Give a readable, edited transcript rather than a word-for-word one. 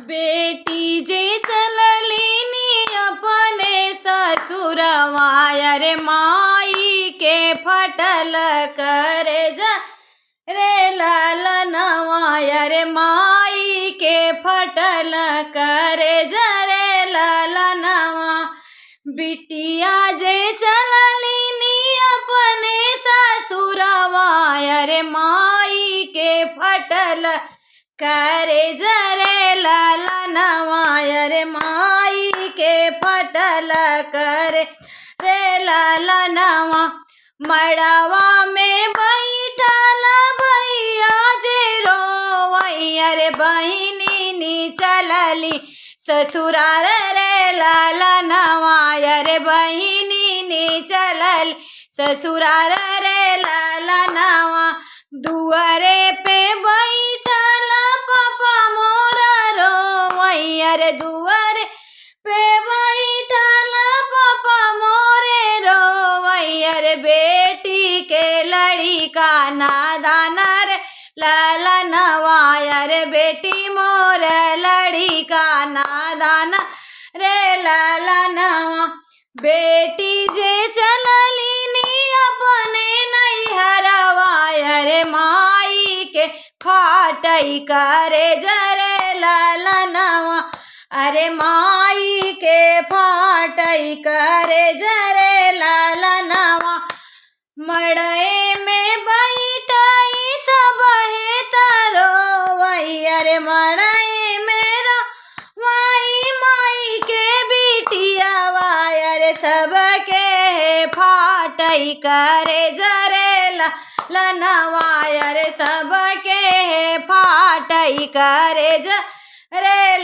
बेटी जे चललीनी अपने ससुरवा रे माई के फटल करे जा रे ललनवा रे माई के फटल करे जा रे ललनवा। बिटिया जे चललीनी अपने ससुरवा रे माई के फटल करे जरे ललनवा रे माई के फटल करे रे ललनवा। मड़वा में बैठल भैया जे रोवैया रे बहिनी नी चलली ससुराल रे ललनवा रे बहिनी नी चलली ससुराल रे ललनवा। दुआरे पे बैठल पापा मोरा रोवैया रे दुआरे पे बैठल पापा मोरे रोवैया रे बेटी के लड़िका नादान रे ललनवा रे बेटी मोर लड़िका नादान रे ललनवा। बेटी जे चललीनी अपने नैहरवा रे माई के फाटई करे जरे ललनवा अरे माई के फाटई करे जरे ललनवा। मड़ई में बैठई सब है तरोवैया रे मड़ई में रोवई माई के बिटियावा रे सबके फाटई करे जरे ललनवा रे सबके फाटई करे जरे